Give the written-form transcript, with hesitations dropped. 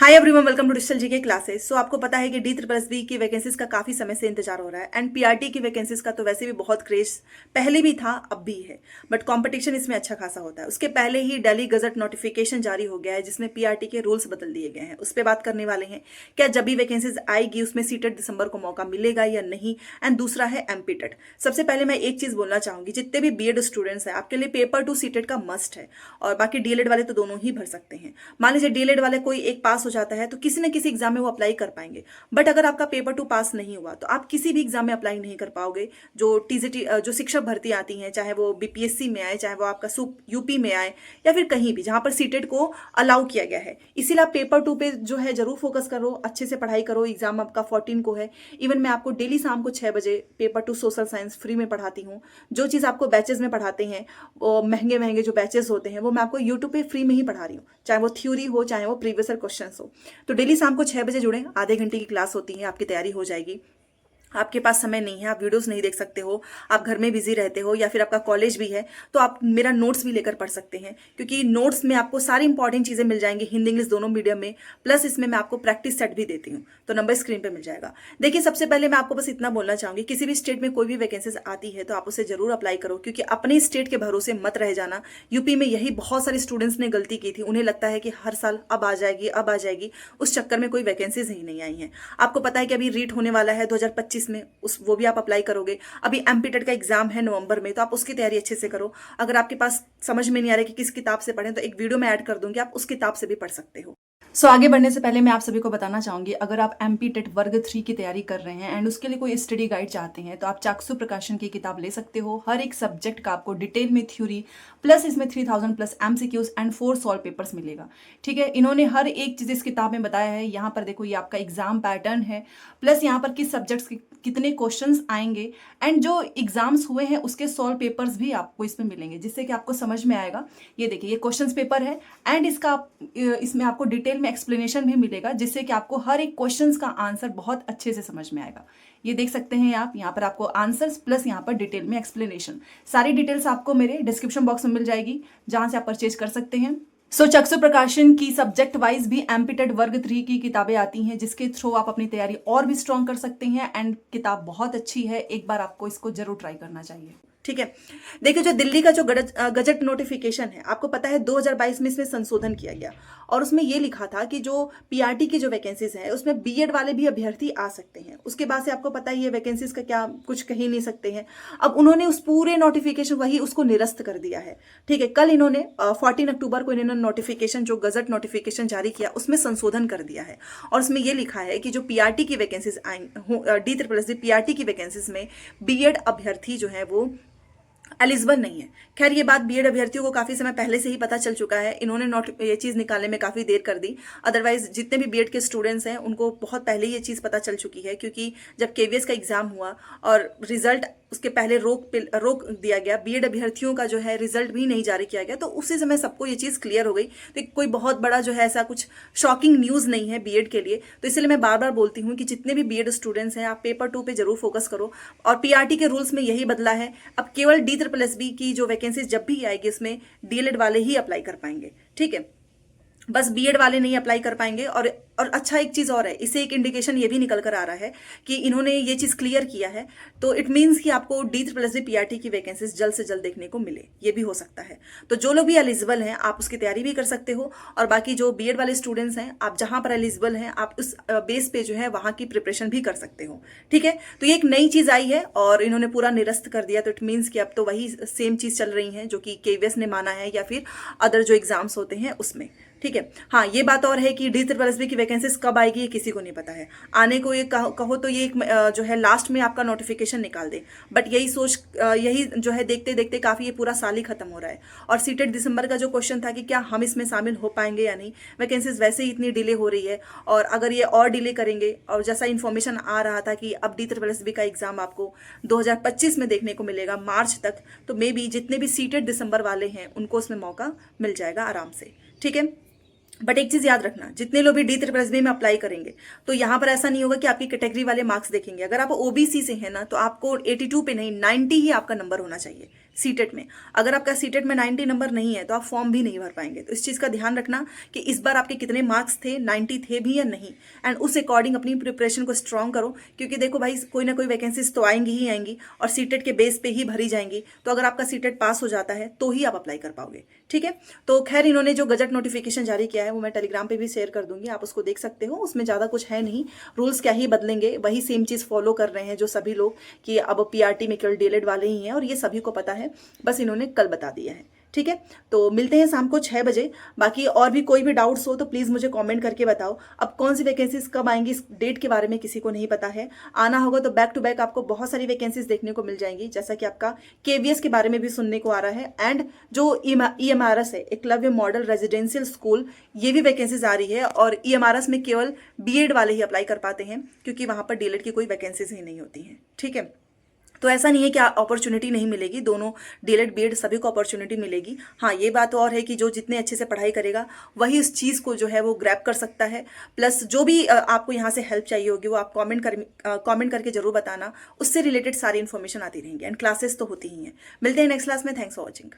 Hi everyone, welcome to digital GK classes. So आपको पता है कि डी ट्रिपल एस बी की वैकेंसीज का काफ़ी समय से इंतजार हो रहा है एंड पीआरटी की वैकेंसीज का तो वैसे भी बहुत क्रेज पहले भी था, अब भी है। बट कंपटीशन इसमें अच्छा खासा होता है। उसके पहले ही दिल्ली गजट नोटिफिकेशन जारी हो गया है जिसमें पीआरटी के रूल्स बदल दिए गए हैं। उस पर बात करने वाले हैं, क्या जब भी वैकेंसीज आएगी उसमें सीटेड दिसंबर को मौका मिलेगा या नहीं। एंड दूसरा है एमपी टेट। सबसे पहले मैं एक चीज़ बोलना चाहूंगी, जितने भी बीएड स्टूडेंट्स हैं आपके लिए पेपर टू सीटेड का मस्ट है। और बाकी डीएलएड वाले तो दोनों ही भर सकते हैं। मान लीजिए डीएलएड वाले कोई एक पास हो जाता है तो किसी न किसी एग्जाम में वो अप्लाई कर पाएंगे। बट अगर आपका पेपर टू पास नहीं हुआ तो आप किसी भी एग्जाम में अप्लाई नहीं कर पाओगे। जो टीजीटी जो शिक्षक भर्ती आती हैं, चाहे वो बीपीएससी में आए, चाहे वो आपका सुप यूपी में आए, या फिर कहीं भी जहां पर सीटेड को अलाउ किया गया है। इसीलिए आप पेपर टू पे जो है जरूर फोकस करो, अच्छे से पढ़ाई करो। एग्जाम आपका 14 को है। इवन मैं आपको डेली शाम को 6 बजे paper two social science free में पढ़ाती हूँ। जो चीज़ आपको बैचेज में पढ़ाते हैं, वो महंगे महंगे जो बैचेस होते हैं, वो मैं आपको यूट्यूब पे फ्री में ही पढ़ा रही हूँ, चाहे वो थ्योरी हो चाहे वो प्रीवियस ईयर क्वेश्चंस हो। तो डेली शाम को 6 बजे जुड़े, आधे घंटे की क्लास होती है, आपकी तैयारी हो जाएगी। आपके पास समय नहीं है, आप वीडियोस नहीं देख सकते हो, आप घर में बिजी रहते हो, या फिर आपका कॉलेज भी है, तो आप मेरा नोट्स भी लेकर पढ़ सकते हैं। क्योंकि नोट्स में आपको सारी इंपॉर्टेंट चीज़ें मिल जाएंगी, हिंदी इंग्लिश दोनों मीडियम में। प्लस इसमें मैं आपको प्रैक्टिस सेट भी देती हूँ, तो नंबर स्क्रीन पे मिल जाएगा। देखिए, सबसे पहले मैं आपको बस इतना बोलना चाहूंगी, किसी भी स्टेट में कोई भी वैकेंसीज आती है तो आप उसे जरूर अप्लाई करो, क्योंकि अपने स्टेट के भरोसे मत रह जाना। यूपी में यही बहुत सारे स्टूडेंट्स ने गलती की थी। उन्हें लगता है कि हर साल अब आ जाएगी, अब आ जाएगी। उस चक्कर में कोई वैकेंसीज ही नहीं आई हैं। आपको पता है कि अभी रीट होने वाला है 2025 में, उस वो भी आप अप्लाई करोगे। अभी एमपी टेट का एग्जाम है नवंबर में, तो आप उसकी तैयारी अच्छे से करो। अगर आपके पास समझ में नहीं आ रहा कि किस किताब से पढ़ें, तो एक वीडियो में ऐड कर दूंगी, आप उस किताब से भी पढ़ सकते हो। आगे बढ़ने से पहले मैं आप सभी को बताना चाहूंगी, अगर आप एमपी टेट वर्ग 3 की तैयारी कर रहे हैं एंड उसके लिए कोई स्टडी गाइड चाहते हैं तो आप चाक्षु प्रकाशन की किताब ले सकते हो। हर एक सब्जेक्ट का आपको डिटेल में थ्योरी, प्लस इसमें 3000 plus MCQs and 4 solve papers मिलेगा। ठीक है, इन्होंने हर एक चीज इस किताब में बताया है। यहाँ पर देखो, ये आपका एग्जाम पैटर्न है, प्लस यहाँ पर किस सब्जेक्ट्स के कितने क्वेश्चंस आएंगे एंड जो एग्जाम्स हुए हैं उसके सॉल्व पेपर्स भी आपको इसमें मिलेंगे, जिससे कि आपको समझ में आएगा। ये देखिए, ये क्वेश्चंस पेपर है एंड इसमें आपको डिटेल में एक्सप्लेनेशन भी मिलेगा, जिससे कि आपको हर एक क्वेश्चंस का आंसर बहुत अच्छे से समझ में आएगा। ये देख सकते हैं आप, यहाँ पर आपको आंसर्स प्लस यहाँ पर डिटेल में एक्सप्लेनेशन। सारी डिटेल्स आपको मेरे डिस्क्रिप्शन बॉक्स में मिल जाएगी, जहां से आप परचेज कर सकते हैं। चाक्षु प्रकाशन की सब्जेक्ट वाइज भी एमपी टेट वर्ग 3 की किताबें आती हैं, जिसके थ्रू आप अपनी तैयारी और भी स्ट्रॉन्ग कर सकते हैं। एंड किताब बहुत अच्छी है, एक बार आपको इसको जरूर ट्राई करना चाहिए। ठीक है, देखिए, जो दिल्ली का जो गजट नोटिफिकेशन है, आपको पता है 2022 में इसमें संशोधन किया गया। और उसमें यह लिखा था कि जो पीआरटी की जो वैकेंसीज है उसमें बीएड वाले भी अभ्यर्थी आ सकते हैं। उसके बाद से आपको पता है ये वैकेंसीज का क्या कुछ कह ही नहीं सकते हैं। अब उन्होंने उस पूरे नोटिफिकेशन वही उसको निरस्त कर दिया है। ठीक है, कल इन्होंने 14 अक्टूबर को इन्होंने नोटिफिकेशन, जो गजट नोटिफिकेशन जारी किया, उसमें संशोधन कर दिया है। और उसमें यह लिखा है कि जो पीआरटी की vacancies D triple S PRT की वैकेंसीज में बीएड अभ्यर्थी जो है वो एलिजिबल नहीं है। खैर, ये बात बीएड अभ्यर्थियों को काफी समय पहले से ही पता चल चुका है। इन्होंने ये चीज निकालने में काफी देर कर दी। अदरवाइज जितने भी बीएड के स्टूडेंट्स हैं उनको बहुत पहले ये चीज पता चल चुकी है, क्योंकि जब केवीएस का एग्जाम हुआ और रिजल्ट उसके पहले रोक दिया गया, बीएड अभ्यर्थियों का जो है रिजल्ट भी नहीं जारी किया गया, तो उसी समय सबको ये चीज क्लियर हो गई। तो कोई बहुत बड़ा जो है ऐसा कुछ शॉकिंग न्यूज नहीं है बीएड के लिए। तो इसलिए मैं बार बार बोलती हूँ कि जितने भी बीएड स्टूडेंट्स हैं, आप पेपर 2 पे जरूर फोकस करो। और पीआरटी के रूल्स में यही बदला है, अब केवल डी ट्रिपल एस बी की जो वैकेंसीज जब भी आएगी उसमें डीएलएड वाले ही अप्लाई कर पाएंगे। ठीक है, बस बीएड वाले नहीं अप्लाई कर पाएंगे। और अच्छा, एक चीज और है, इससे एक इंडिकेशन ये भी निकल कर आ रहा है कि इन्होंने ये चीज क्लियर किया है, तो इट मींस कि आपको डी ट्रिपल एस पीआरटी की वैकेंसीज जल्द से जल्द देखने को मिले। ये भी हो सकता है। तो जो लोग भी एलिजिबल हैं आप उसकी तैयारी भी कर सकते हो। और बाकी जो बीएड वाले स्टूडेंट्स हैं, आप जहां पर एलिजिबल हैं आप उस बेस पे जो है वहां की प्रिपरेशन भी कर सकते हो। ठीक है, तो ये एक नई चीज आई है और इन्होंने पूरा निरस्त कर दिया। तो इट मीन्स कि अब तो वही सेम चीज चल रही है जो कि केवीएस ने माना है, या फिर अदर जो एग्जाम्स होते हैं उसमें। ठीक है, हाँ, ये बात और है कि डी ट्रिपल एस की वैकेंसीज कब आएगी ये किसी को नहीं पता है। आने को ये कहो तो ये एक जो है लास्ट में आपका नोटिफिकेशन निकाल दे। बट यही जो है देखते देखते काफी ये पूरा साल ही खत्म हो रहा है। और सीटेड दिसंबर का जो क्वेश्चन था कि क्या हम इसमें शामिल हो पाएंगे या नहीं, वैकेंसीज वैसे ही इतनी डिले हो रही है। और अगर ये और डिले करेंगे, और जैसा इन्फॉर्मेशन आ रहा था कि अब डी ट्रिपल एस का एग्जाम आपको 2025 में देखने को मिलेगा मार्च तक, तो मे बी जितने भी सीटेड दिसंबर वाले हैं उनको उसमें मौका मिल जाएगा आराम से। ठीक है, बट एक चीज याद रखना, जितने लोग भी डी ट्रिपल एस में अप्लाई करेंगे तो यहाँ पर ऐसा नहीं होगा कि आपकी कैटेगरी वाले मार्क्स देखेंगे। अगर आप ओबीसी से हैं ना, तो आपको 82 पे नहीं 90 ही आपका नंबर होना चाहिए। सीटेट में। अगर आपका सीटेट में 90 नंबर नहीं है तो आप फॉर्म भी नहीं भर पाएंगे। तो इस चीज़ का ध्यान रखना कि इस बार आपके कितने मार्क्स थे, 90 थे भी या नहीं, एंड उस अकॉर्डिंग अपनी प्रिपरेशन को स्ट्रॉन्ग करो। क्योंकि देखो भाई, कोई ना कोई वैकेंसीज तो आएंगी ही आएंगी और सीटेट के बेस पे ही भरी जाएंगी। तो अगर आपका सीटेट पास हो जाता है तो ही आप अप्लाई कर पाओगे, ठीक है। तो खैर, इन्होंने जो गजट नोटिफिकेशन जारी किया है वो मैं टेलीग्राम पे भी शेयर कर दूंगी, आप उसको देख सकते हो। उसमें ज़्यादा कुछ है नहीं, रूल्स क्या ही बदलेंगे, वही सेम चीज़ फॉलो कर रहे हैं जो सभी लोग, कि अब पीआरटी में केवल डीएलएड वाले ही हैं, और ये सभी को पता है, बस इन्होंने कल बता दिया है, ठीक है। तो मिलते हैं शाम को 6 बजे। बाकी और भी कोई भी डाउट्स हो तो प्लीज़ मुझे कमेंट करके बताओ। अब कौन सी वैकेंसीज कब आएंगी, इस डेट के बारे में किसी को नहीं पता है। आना होगा तो बैक टू बैक आपको बहुत सारी वैकेंसीज देखने को मिल जाएंगी, जैसा कि आपका केवीएस के बारे में भी सुनने को आ रहा है, एंड जो ईएमआरएस है, एकलव्य मॉडल रेजिडेंशियल स्कूल, ये भी वैकेंसीज आ रही है। और ईएमआरएस में केवल बीएड वाले ही अप्लाई कर पाते हैं, क्योंकि वहाँ पर डीएलएड की कोई वैकेंसीज ही नहीं होती हैं, ठीक है। तो ऐसा नहीं है कि अपॉर्चुनिटी नहीं मिलेगी, दोनों डीएलएड बीएड सभी को अपॉर्चुनिटी मिलेगी। हाँ, ये बात और है कि जो जितने अच्छे से पढ़ाई करेगा वही उस चीज़ को जो है वो ग्रैब कर सकता है। प्लस जो भी आपको यहाँ से हेल्प चाहिए होगी वो आप कमेंट करके जरूर बताना, उससे रिलेटेड सारी इन्फॉर्मेशन आती रहेंगी, एंड क्लासेस तो होती ही हैं। मिलते हैं नेक्स्ट क्लास में। Thanks for watching.